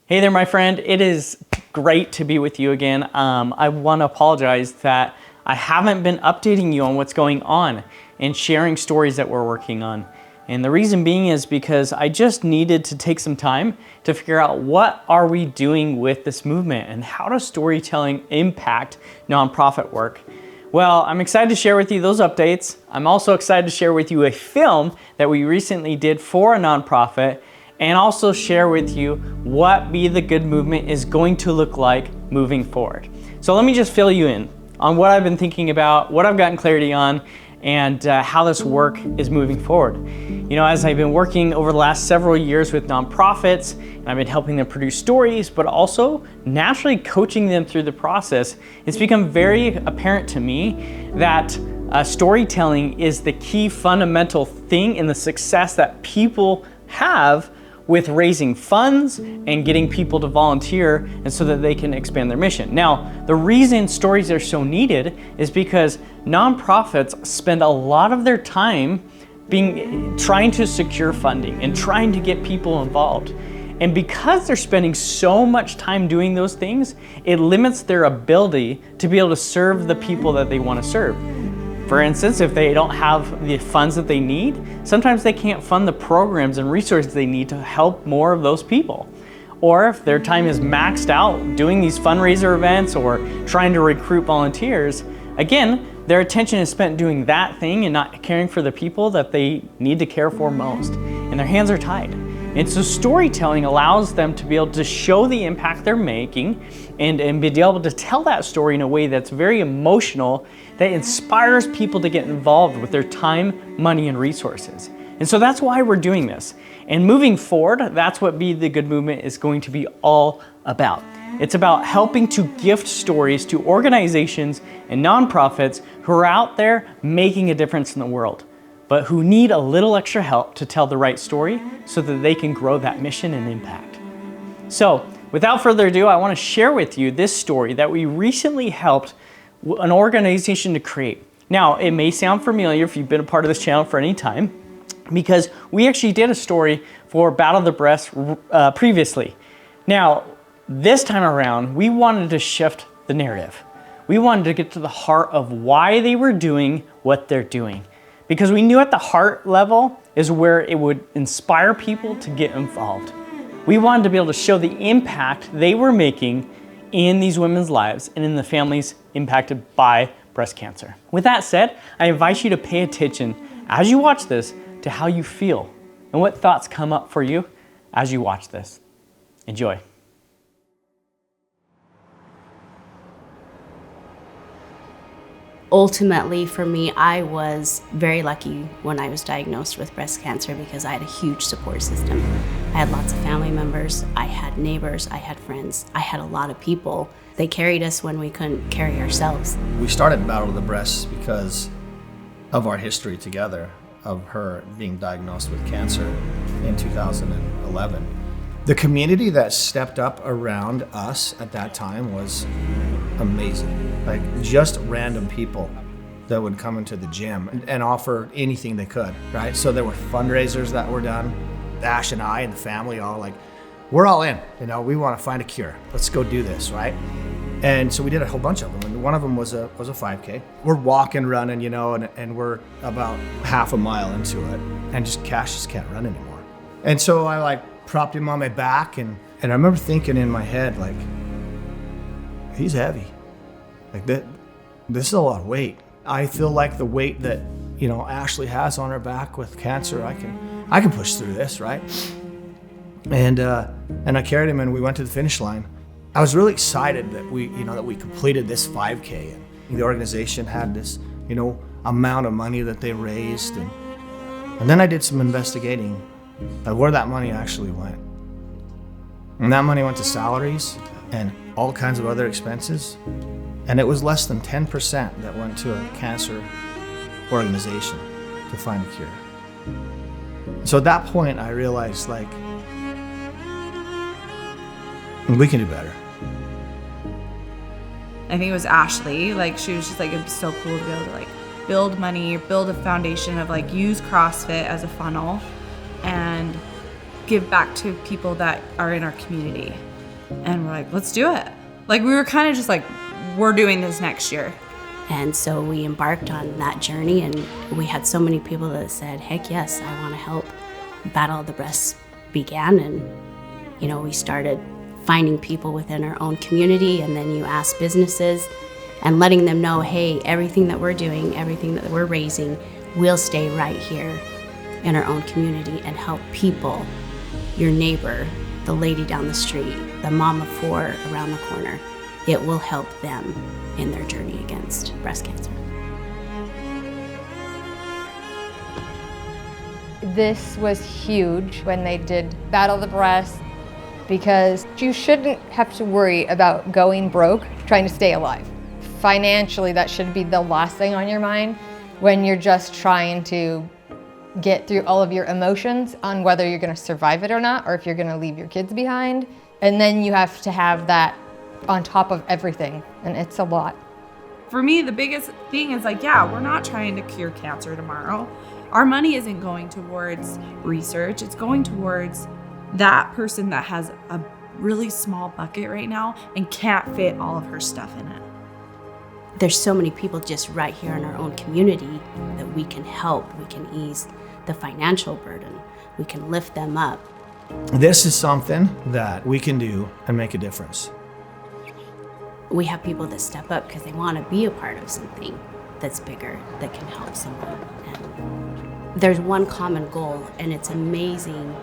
Hey there, my friend. It is great to be with you again. I want to apologize that I haven't been updating you on what's going on and sharing stories that we're working on. And the reason being is because I just needed to take some time to figure out what are we doing with this movement and how does storytelling impact nonprofit work. Well, I'm excited to share with you those updates. I'm also excited to share with you a film that we recently did for a nonprofit, and also share with you what Be the Good movement is going to look like moving forward. So let me just fill you in on what I've been thinking about, what I've gotten clarity on, and how this work is moving forward. You know, as I've been working over the last several years with nonprofits, and I've been helping them produce stories, but also naturally coaching them through the process, it's become very apparent to me that storytelling is the key fundamental thing in the success that people have with raising funds and getting people to volunteer and so that they can expand their mission. Now, the reason stories are so needed is because nonprofits spend a lot of their time trying to secure funding and trying to get people involved. And because they're spending so much time doing those things, it limits their ability to be able to serve the people that they want to serve. For instance, if they don't have the funds that they need, sometimes they can't fund the programs and resources they need to help more of those people. Or if their time is maxed out doing these fundraiser events or trying to recruit volunteers, again, their attention is spent doing that thing and not caring for the people that they need to care for most. And their hands are tied. And so storytelling allows them to be able to show the impact they're making and be able to tell that story in a way that's very emotional, that inspires people to get involved with their time, money, and resources. And so that's why we're doing this. And moving forward, that's what Be the Good movement is going to be all about. It's about helping to gift stories to organizations and nonprofits who are out there making a difference in the world, but who need a little extra help to tell the right story so that they can grow that mission and impact. So, without further ado, I want to share with you this story that we recently helped an organization to create. Now, it may sound familiar if you've been a part of this channel for any time, because we actually did a story for Battle of the Breast previously. Now, this time around, we wanted to shift the narrative. We wanted to get to the heart of why they were doing what they're doing. Because we knew at the heart level is where it would inspire people to get involved. We wanted to be able to show the impact they were making in these women's lives and in the families impacted by breast cancer. With that said, I invite you to pay attention as you watch this to how you feel and what thoughts come up for you as you watch this. Enjoy. Ultimately, for me, I was very lucky when I was diagnosed with breast cancer because I had a huge support system. I had lots of family members, I had neighbors, I had friends, I had a lot of people. They carried us when we couldn't carry ourselves. We started Battle of the Breast because of our history together, of her being diagnosed with cancer in 2011. The community that stepped up around us at that time was amazing. Like just random people that would come into the gym and offer anything they could, right? So there were fundraisers that were done. Ash and I and the family all like, we're all in, you know, we want to find a cure. Let's go do this, right? And so we did a whole bunch of them. And one of them was a 5K. We're walking, running, you know, and we're about half a mile into it and Cash just can't run anymore. And so I like propped him on my back and I remember thinking in my head, like, he's heavy. Like this is a lot of weight. I feel like the weight that, you know, Ashley has on her back with cancer, I can push through this, right? And I carried him and we went to the finish line. I was really excited that we completed this 5K. And the organization had this, you know, amount of money that they raised. And then I did some investigating of where that money actually went. And that money went to salaries and all kinds of other expenses. And it was less than 10% that went to a cancer organization to find a cure. So at that point, I realized, like, we can do better. I think it was Ashley, like, she was just like, it's so cool to be able to like build money, build a foundation of like use CrossFit as a funnel and give back to people that are in our community. And we're like, let's do it. Like, we were kind of just like, we're doing this next year. And so we embarked on that journey, and we had so many people that said, heck yes, I want to help. Battle of the Breasts began, and we started finding people within our own community, and then you ask businesses and letting them know, hey, everything that we're doing, everything that we're raising, we'll stay right here in our own community and help people, your neighbor, the lady down the street, the mom of 4 around the corner. It will help them in their journey against breast cancer. This was huge when they did Battle of the Breast, because you shouldn't have to worry about going broke trying to stay alive. Financially, that should be the last thing on your mind when you're just trying to get through all of your emotions on whether you're going to survive it or not, or if you're going to leave your kids behind. And then you have to have that on top of everything, and it's a lot. For me, the biggest thing is like, yeah, we're not trying to cure cancer tomorrow. Our money isn't going towards research. It's going towards that person that has a really small bucket right now and can't fit all of her stuff in it. There's so many people just right here in our own community that we can help. We can ease the financial burden. We can lift them up. This is something that we can do and make a difference. We have people that step up because they want to be a part of something that's bigger, that can help someone. And there's one common goal, and it's amazing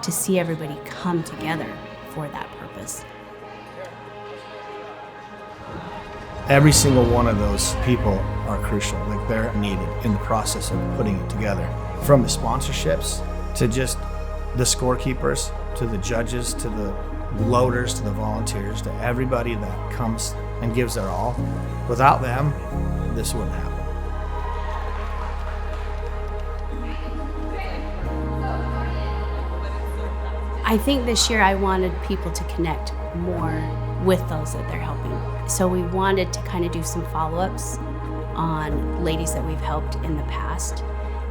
to see everybody come together for that purpose. Every single one of those people are crucial. Like, they're needed in the process of putting it together. From the sponsorships to just the scorekeepers, to the judges, to the loaders, to the volunteers, to everybody that comes and gives their all. Without them, this wouldn't happen. I think this year I wanted people to connect more with those that they're helping. So we wanted to kind of do some follow-ups on ladies that we've helped in the past.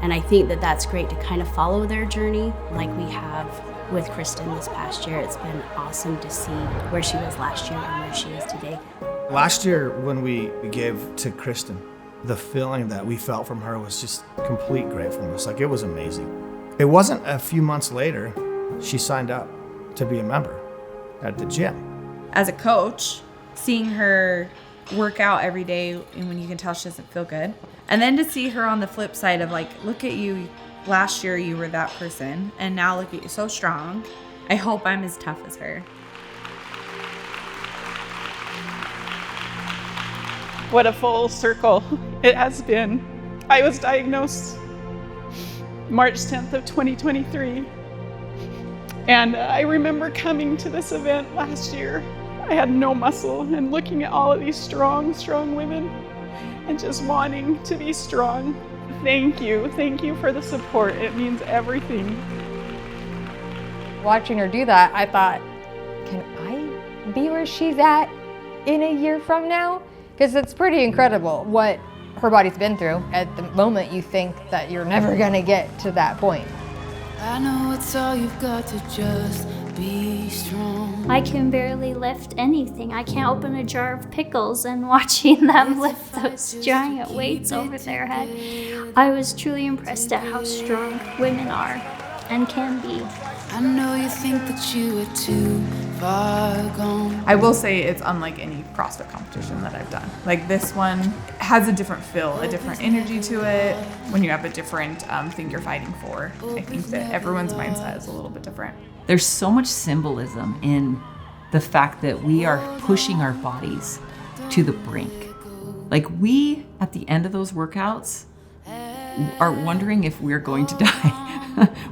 And I think that that's great to kind of follow their journey like we have with Kristen this past year. It's been awesome to see where she was last year and where she is today. Last year, when we gave to Kristen, the feeling that we felt from her was just complete gratefulness. Like, it was amazing. It wasn't a few months later, she signed up to be a member at the gym. As a coach, seeing her work out every day and when you can tell she doesn't feel good, and then to see her on the flip side of like, look at you, last year you were that person and now look at you, so strong. I hope I'm as tough as her. What a full circle it has been. I was diagnosed March 10th of 2023. And I remember coming to this event last year. I had no muscle, and looking at all of these strong women and just wanting to be strong. Thank you for the support. It means everything. Watching her do that, I thought, can I be where she's at in a year from now? Because it's pretty incredible what her body's been through. At the moment, you think that you're never gonna get to that point. I know it's all you've got to just be strong. I can barely lift anything. I can't open a jar of pickles, and watching them lift those giant weights over their head, I was truly impressed at how strong women are and can be. I know you think that you are too far gone. I will say it's unlike any CrossFit competition that I've done. Like, this one has a different feel, a different energy to it. When you have a different thing you're fighting for, I think that everyone's mindset is a little bit different. There's so much symbolism in the fact that we are pushing our bodies to the brink. Like, we, at the end of those workouts, are wondering if we're going to die.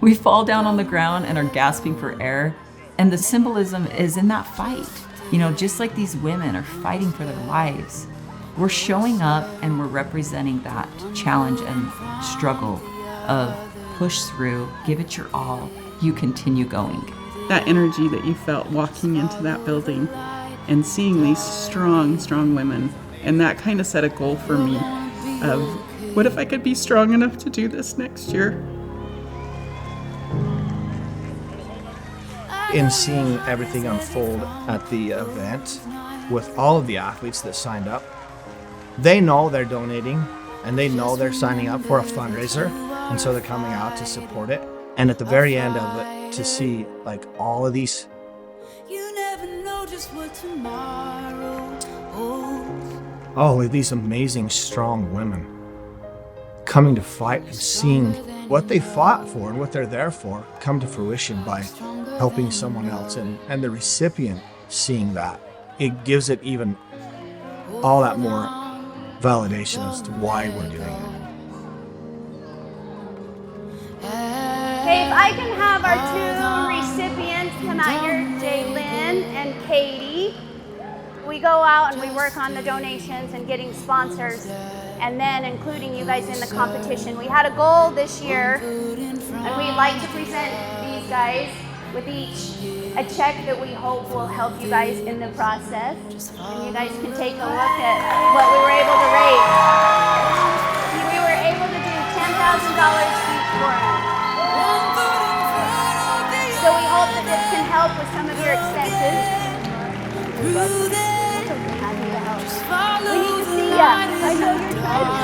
We fall down on the ground and are gasping for air. And the symbolism is in that fight. You know, just like these women are fighting for their lives, we're showing up and we're representing that challenge and struggle of push through, give it your all, you continue going. That energy that you felt walking into that building and seeing these strong women, and that kind of set a goal for me of, what if I could be strong enough to do this next year? in seeing everything unfold at the event with all of the athletes that signed up. They know they're donating and they know they're signing up for a fundraiser, and so they're coming out to support it. And at the very end of it, to see like all of these these amazing, strong women coming to fight and seeing what they fought for and what they're there for come to fruition by helping someone else, and the recipient seeing that, it gives it even all that more validation as to why we're doing it. Okay, if I can have our two recipients come out here, Jaylyn and Katie. We go out and we work on the donations and getting sponsors, and then including you guys in the competition. We had a goal this year, and we'd like to present these guys with each a check that we hope will help you guys in the process. And you guys can take a look at what we were able to raise. We were able to do $10,000 each for them. So we hope that this can help with some of your expenses. We need to see ya. I know you're excited.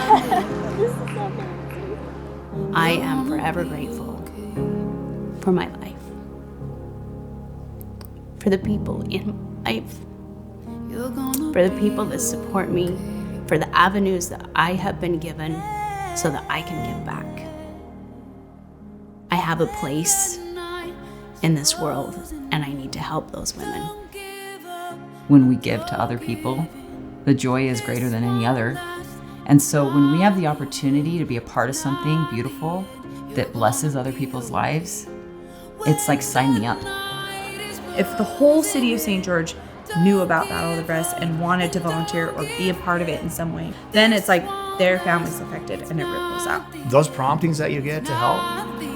I am forever grateful for my life, for the people in my life, for the people that support me, for the avenues that I have been given so that I can give back. I have a place in this world, and I need to help those women. When we give to other people, the joy is greater than any other. And so when we have the opportunity to be a part of something beautiful that blesses other people's lives, it's like, sign me up. If the whole city of St. George knew about Battle of the Breast and wanted to volunteer or be a part of it in some way, then it's like their family's affected and it ripples out. Those promptings that you get to help,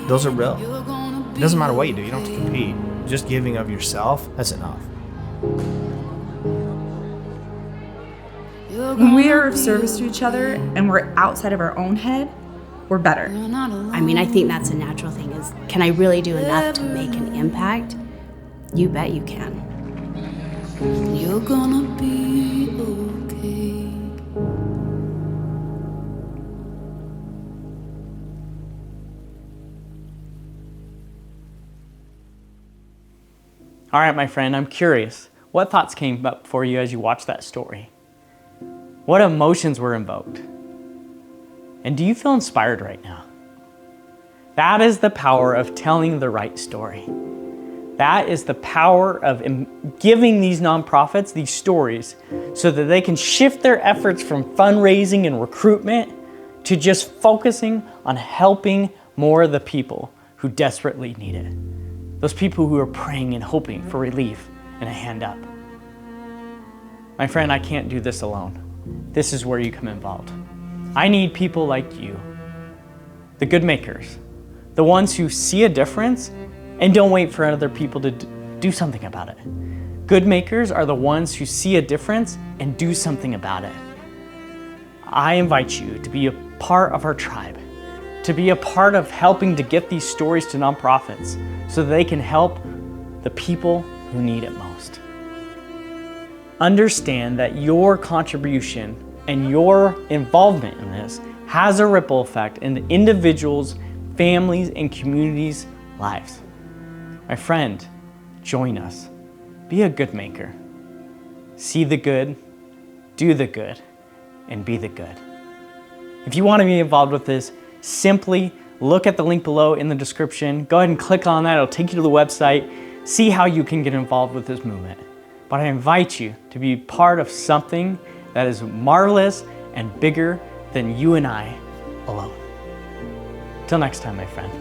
those are real. It doesn't matter what you do, you don't have to compete. Just giving of yourself, that's enough. When we are of service to each other and we're outside of our own head, we're better. I mean, I think that's a natural thing is, can I really do enough to make an impact? You bet you can. You're gonna be okay. All right, my friend, I'm curious. What thoughts came up for you as you watched that story? What emotions were invoked? And do you feel inspired right now? That is the power of telling the right story. That is the power of giving these nonprofits these stories so that they can shift their efforts from fundraising and recruitment to just focusing on helping more of the people who desperately need it. Those people who are praying and hoping for relief and a hand up. My friend, I can't do this alone. This is where you come involved. I need people like you, the good makers, the ones who see a difference and don't wait for other people to do something about it. Good makers are the ones who see a difference and do something about it. I invite you to be a part of our tribe, to be a part of helping to get these stories to nonprofits so that they can help the people who need it most. Understand that your contribution and your involvement in this has a ripple effect in the individuals, families, and communities' lives. My friend, join us. Be a good maker. See the good, do the good, and be the good. If you want to be involved with this, simply look at the link below in the description. Go ahead and click on that. It'll take you to the website. See how you can get involved with this movement. But I invite you to be part of something that is marvelous and bigger than you and I alone. Till next time, my friend.